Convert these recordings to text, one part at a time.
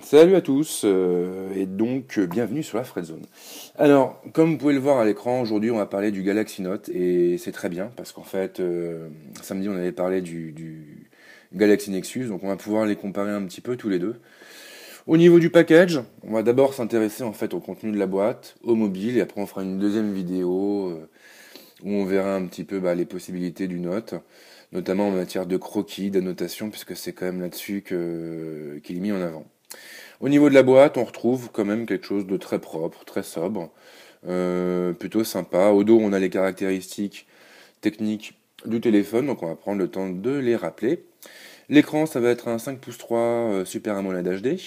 Salut à tous, et donc bienvenue sur la Fred Zone. Alors, comme vous pouvez le voir à l'écran, aujourd'hui on va parler du Galaxy Note, et c'est très bien, parce qu'en fait, samedi on avait parlé du Galaxy Nexus, donc on va pouvoir les comparer un petit peu tous les deux. Au niveau du package, on va d'abord s'intéresser en fait au contenu de la boîte, au mobile, et après on fera une deuxième vidéo où on verra un petit peu les possibilités du Note, notamment en matière de croquis, d'annotation, puisque c'est quand même là-dessus qu'il est mis en avant. Au niveau de la boîte, on retrouve quand même quelque chose de très propre, très sobre, plutôt sympa. Au dos, on a les caractéristiques techniques du téléphone, donc on va prendre le temps de les rappeler. L'écran, ça va être un 5 pouces 3 Super AMOLED HD.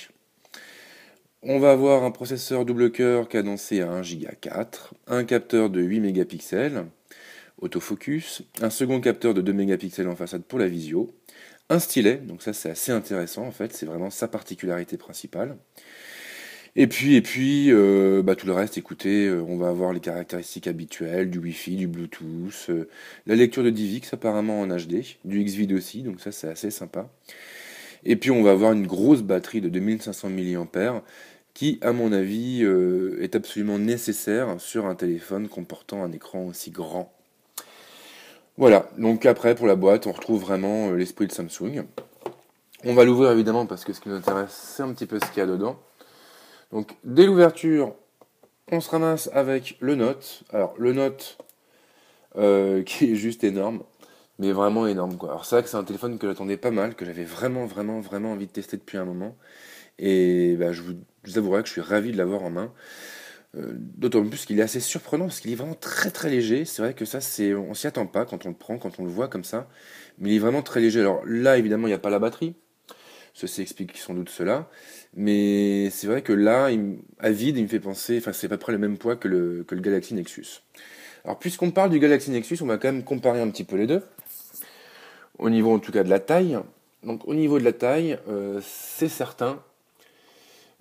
On va avoir un processeur double cœur cadencé à 1 Go 4, un capteur de 8 mégapixels, autofocus, un second capteur de 2 mégapixels en façade pour la visio, un stylet, donc ça c'est assez intéressant en fait, c'est vraiment sa particularité principale. Et puis, tout le reste, écoutez, on va avoir les caractéristiques habituelles, du Wi-Fi, du Bluetooth, la lecture de DivX apparemment en HD, du Xvid aussi, donc ça c'est assez sympa. Et puis on va avoir une grosse batterie de 2500 mAh qui, à mon avis, est absolument nécessaire sur un téléphone comportant un écran aussi grand. Voilà, donc après pour la boîte, on retrouve vraiment l'esprit de Samsung. On va l'ouvrir évidemment parce que ce qui nous intéresse, c'est un petit peu ce qu'il y a dedans. Donc dès l'ouverture, on se ramasse avec le Note. Alors le Note qui est juste énorme, mais vraiment énorme quoi. Alors c'est vrai que c'est un téléphone que j'attendais pas mal, que j'avais vraiment envie de tester depuis un moment. Et je vous avouerai que je suis ravi de l'avoir en main. D'autant plus qu'il est assez surprenant parce qu'il est vraiment très léger. C'est vrai que ça, on s'y attend pas quand on le prend, quand on le voit comme ça. Mais il est vraiment très léger. Alors là, évidemment, il n'y a pas la batterie. Ceci explique sans doute cela. Mais c'est vrai que là, à vide, il me fait penser, enfin, c'est à peu près le même poids que le Galaxy Nexus. Alors, puisqu'on parle du Galaxy Nexus, on va quand même comparer un petit peu les deux. Au niveau, en tout cas, de la taille. Donc, au niveau de la taille, c'est certain,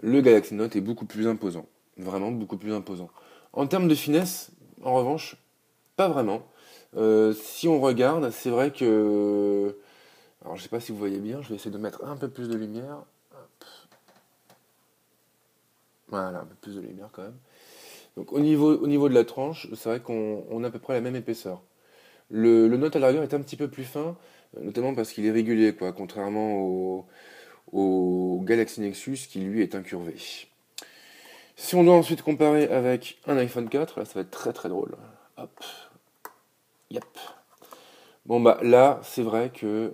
le Galaxy Note est beaucoup plus imposant. Vraiment beaucoup plus imposant. En termes de finesse, en revanche, pas vraiment. Si on regarde, c'est vrai que... Alors, je sais pas si vous voyez bien, je vais essayer de mettre un peu plus de lumière. Voilà, un peu plus de lumière quand même. Donc au niveau de la tranche, c'est vrai qu'on a à peu près la même épaisseur. Le Note à l'arrière est un petit peu plus fin, notamment parce qu'il est régulier, quoi, contrairement au Galaxy Nexus qui lui est incurvé. Si on doit ensuite comparer avec un iPhone 4, là ça va être très drôle. Hop, yep. Bon bah là, c'est vrai que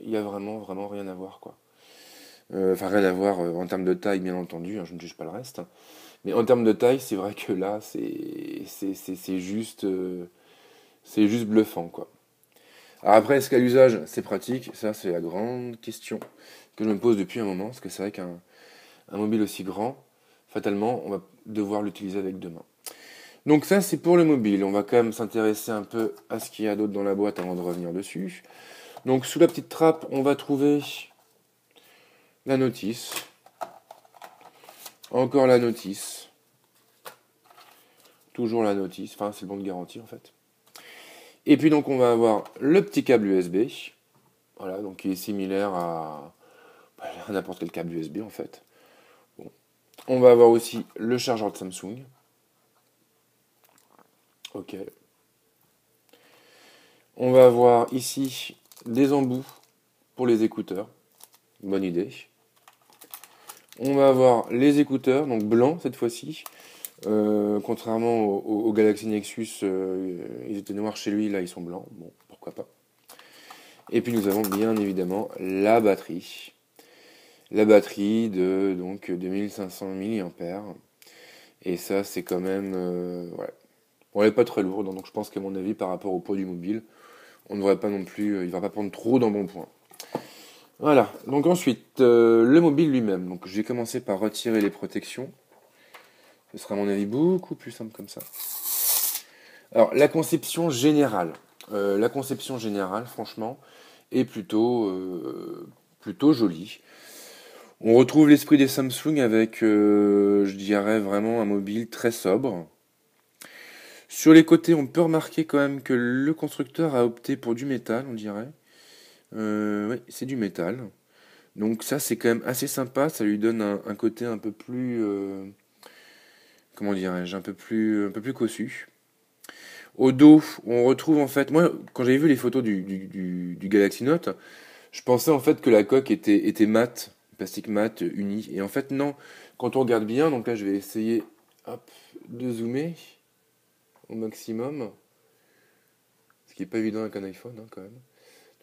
il y a vraiment rien à voir, quoi. Enfin rien à voir en termes de taille, bien entendu, hein, je ne juge pas le reste. Mais en termes de taille, c'est vrai que là, c'est juste bluffant, quoi. Alors après, est-ce qu'à l'usage, c'est pratique? Ça, c'est la grande question que je me pose depuis un moment, parce que c'est vrai qu'un mobile aussi grand, fatalement, on va devoir l'utiliser avec deux mains. Donc ça, c'est pour le mobile. On va quand même s'intéresser un peu à ce qu'il y a d'autre dans la boîte avant de revenir dessus. Donc sous la petite trappe, on va trouver la notice. Encore la notice. Toujours la notice. Enfin, c'est le bon de garantie, en fait. Et puis donc, on va avoir le petit câble USB. Voilà, donc qui est similaire à n'importe quel câble USB en fait. Bon. On va avoir aussi le chargeur de Samsung. Ok. On va avoir ici des embouts pour les écouteurs. Bonne idée. On va avoir les écouteurs, donc blancs cette fois-ci. Contrairement au Galaxy Nexus, ils étaient noirs chez lui, là ils sont blancs. Bon, pourquoi pas. Et puis nous avons bien évidemment la batterie. La batterie de donc 2500 mAh. Et ça, c'est quand même... ouais. Bon, elle n'est pas très lourde, donc je pense qu'à mon avis, par rapport au poids du mobile, on ne devrait pas non plus... il ne va pas prendre trop d'embonpoint. Voilà, donc ensuite, le mobile lui-même. Donc je vais commencer par retirer les protections. Ce sera à mon avis beaucoup plus simple comme ça. Alors, la conception générale. La conception générale, franchement, est plutôt jolie. On retrouve l'esprit des Samsung avec, je dirais, vraiment un mobile très sobre. Sur les côtés, on peut remarquer quand même que le constructeur a opté pour du métal, on dirait. Oui, c'est du métal. Donc ça c'est quand même assez sympa, ça lui donne un côté un peu plus, comment dirais-je, un peu plus cossu. Au dos, on retrouve en fait, moi quand j'avais vu les photos du Galaxy Note, je pensais en fait que la coque était mate, plastique mat, uni. Et en fait non, quand on regarde bien, donc là je vais essayer hop, de zoomer au maximum, ce qui n'est pas évident avec un iPhone quand même.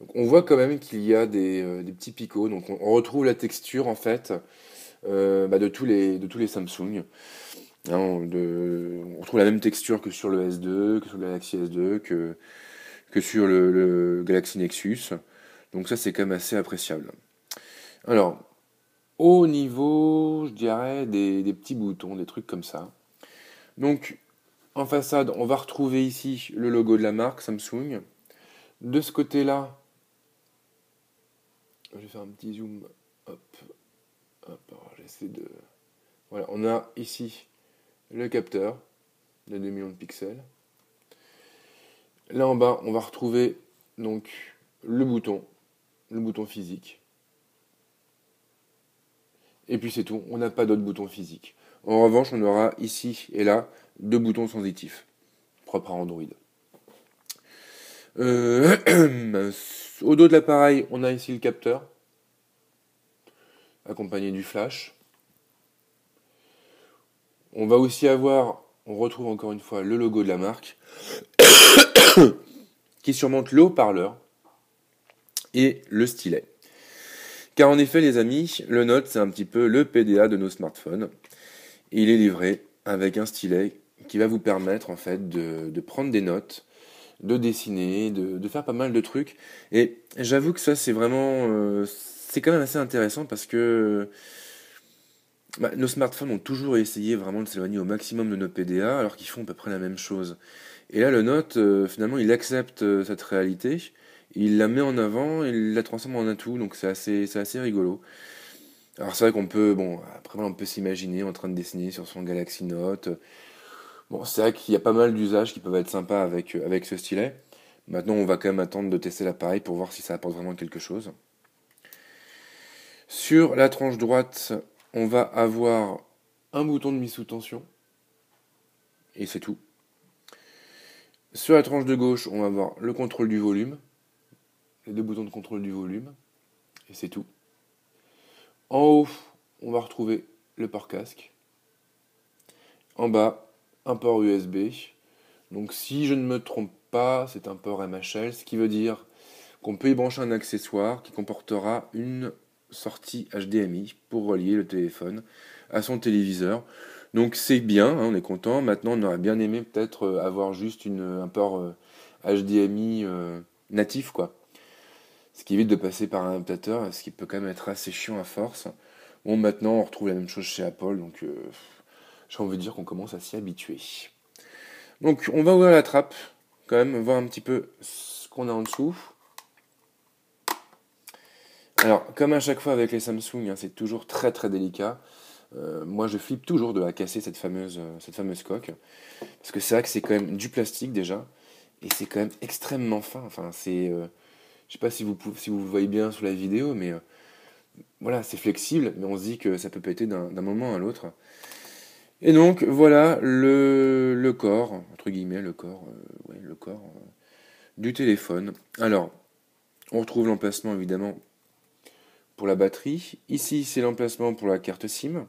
Donc on voit quand même qu'il y a des petits picots, donc on retrouve la texture en fait de tous les Samsung. Hein, on retrouve la même texture que sur le S2, que sur le Galaxy S2, que sur le Galaxy Nexus. Donc ça c'est quand même assez appréciable. Alors, au niveau, je dirais, des petits boutons, des trucs comme ça. Donc, en façade, on va retrouver ici le logo de la marque Samsung. De ce côté-là, je vais faire un petit zoom. Hop, hop, alors j'essaie de... Voilà, on a ici le capteur de 2 millions de pixels. Là en bas, on va retrouver donc le bouton physique. Et puis c'est tout, on n'a pas d'autres boutons physiques. En revanche, on aura ici et là 2 boutons sensitifs, propres à Android. Au dos de l'appareil, on a ici le capteur, accompagné du flash. On va aussi avoir, on retrouve encore une fois le logo de la marque, qui surmonte le haut-parleur et le stylet. Car en effet, les amis, le Note, c'est un petit peu le PDA de nos smartphones. Et il est livré avec un stylet qui va vous permettre en fait de prendre des notes, de dessiner, de faire pas mal de trucs. Et j'avoue que ça, c'est vraiment, c'est quand même assez intéressant parce que nos smartphones ont toujours essayé vraiment de s'éloigner au maximum de nos PDA, alors qu'ils font à peu près la même chose. Et là, le Note, finalement, il accepte cette réalité, il la met en avant, et il la transforme en atout, donc c'est assez rigolo. Alors c'est vrai qu'on peut, bon, après on peut s'imaginer en train de dessiner sur son Galaxy Note. Bon, c'est vrai qu'il y a pas mal d'usages qui peuvent être sympas avec ce stylet. Maintenant, on va quand même attendre de tester l'appareil pour voir si ça apporte vraiment quelque chose. Sur la tranche droite, on va avoir un bouton de mise sous tension. Et c'est tout. Sur la tranche de gauche, on va avoir le contrôle du volume. Les 2 boutons de contrôle du volume. Et c'est tout. En haut, on va retrouver le port casque. En bas, un port USB. Donc si je ne me trompe pas, c'est un port MHL, ce qui veut dire qu'on peut y brancher un accessoire qui comportera une sortie HDMI pour relier le téléphone à son téléviseur. Donc c'est bien, hein, on est content. Maintenant, on aurait bien aimé peut-être avoir juste un port HDMI natif, quoi. Ce qui évite de passer par un adaptateur, ce qui peut quand même être assez chiant à force. Bon, maintenant, on retrouve la même chose chez Apple, donc j'ai envie de dire qu'on commence à s'y habituer. Donc, on va ouvrir la trappe, quand même, voir un petit peu ce qu'on a en dessous. Alors, comme à chaque fois avec les Samsung, hein, c'est toujours très très délicat. Moi, je flippe toujours de la casser, cette fameuse coque. Parce que c'est vrai que c'est quand même du plastique déjà. Et c'est quand même extrêmement fin. Enfin, je sais pas si vous voyez bien sur la vidéo, mais voilà, c'est flexible, mais on se dit que ça peut péter d'un moment à l'autre. Et donc, voilà le corps, entre guillemets, le corps du téléphone. Alors, on retrouve l'emplacement évidemment pour la batterie. Ici, c'est l'emplacement pour la carte SIM.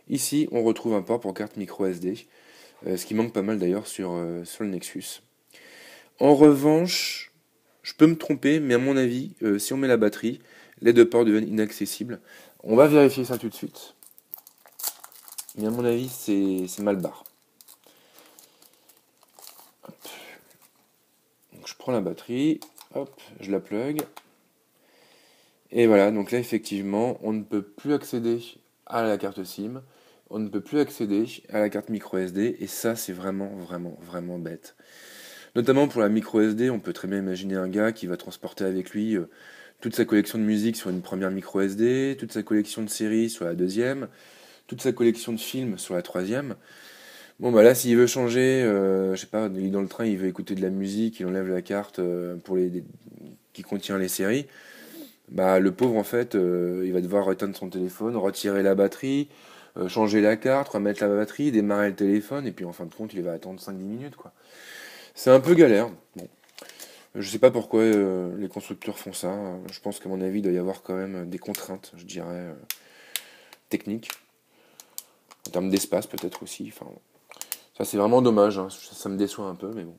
Ici, on retrouve un port pour carte micro SD, ce qui manque pas mal d'ailleurs sur le Nexus. En revanche, je peux me tromper, mais à mon avis, si on met la batterie, les 2 ports deviennent inaccessibles. On va vérifier ça tout de suite. Mais à mon avis, c'est mal barre. Donc, je prends la batterie, hop, je la plug. Et voilà, donc là effectivement, on ne peut plus accéder à la carte SIM, on ne peut plus accéder à la carte micro SD, et ça c'est vraiment, vraiment, vraiment bête. Notamment pour la micro SD, on peut très bien imaginer un gars qui va transporter avec lui toute sa collection de musique sur une première micro SD, toute sa collection de séries sur la deuxième, toute sa collection de films sur la troisième. Bon bah là s'il veut changer, je sais pas, il est dans le train, il veut écouter de la musique, il enlève la carte qui contient les séries. bah, le pauvre, en fait, il va devoir éteindre son téléphone, retirer la batterie, changer la carte, remettre la batterie, démarrer le téléphone, et puis en fin de compte, il va attendre 5-10 minutes, quoi. C'est un peu galère. Bon. Je sais pas pourquoi les constructeurs font ça. Je pense qu'à mon avis, il doit y avoir quand même des contraintes, je dirais, techniques, en termes d'espace peut-être aussi. Enfin, ça c'est vraiment dommage, hein. Ça me déçoit un peu, mais bon.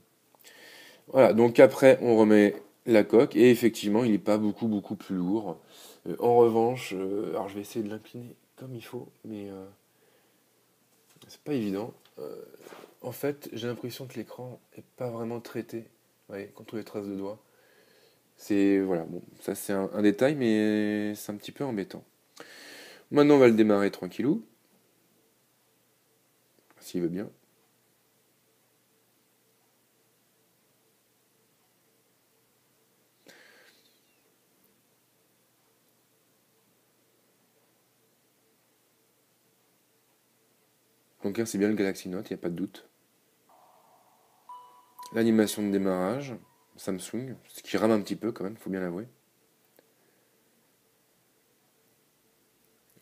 Voilà, donc après, on remet la coque, et effectivement, il n'est pas beaucoup plus lourd. En revanche, alors je vais essayer de l'incliner comme il faut, mais c'est pas évident. En fait, j'ai l'impression que l'écran est pas vraiment traité. Vous voyez, contre les traces de doigts. C'est, voilà, bon, ça c'est un détail, mais c'est un petit peu embêtant. Maintenant, on va le démarrer tranquillou, s'il veut bien. Donc là, c'est bien le Galaxy Note, il n'y a pas de doute. L'animation de démarrage, Samsung, ce qui rame un petit peu quand même, faut bien l'avouer.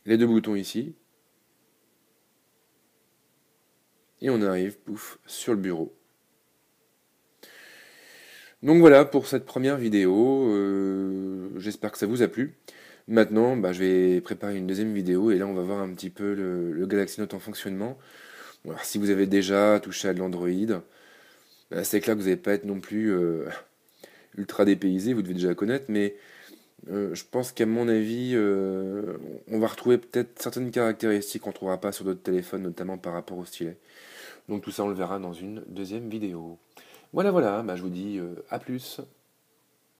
Les deux boutons ici. Et on arrive, pouf, sur le bureau. Donc voilà pour cette première vidéo. J'espère que ça vous a plu. Maintenant, bah, je vais préparer une deuxième vidéo et là on va voir un petit peu le Galaxy Note en fonctionnement. Bon, alors, si vous avez déjà touché à de l'Android, bah, c'est clair que vous n'allez pas être non plus ultra dépaysé, vous devez déjà connaître, mais je pense qu'à mon avis, on va retrouver peut-être certaines caractéristiques qu'on ne trouvera pas sur d'autres téléphones, notamment par rapport au stylet. Donc tout ça, on le verra dans une deuxième vidéo. Voilà, voilà, bah, je vous dis à plus.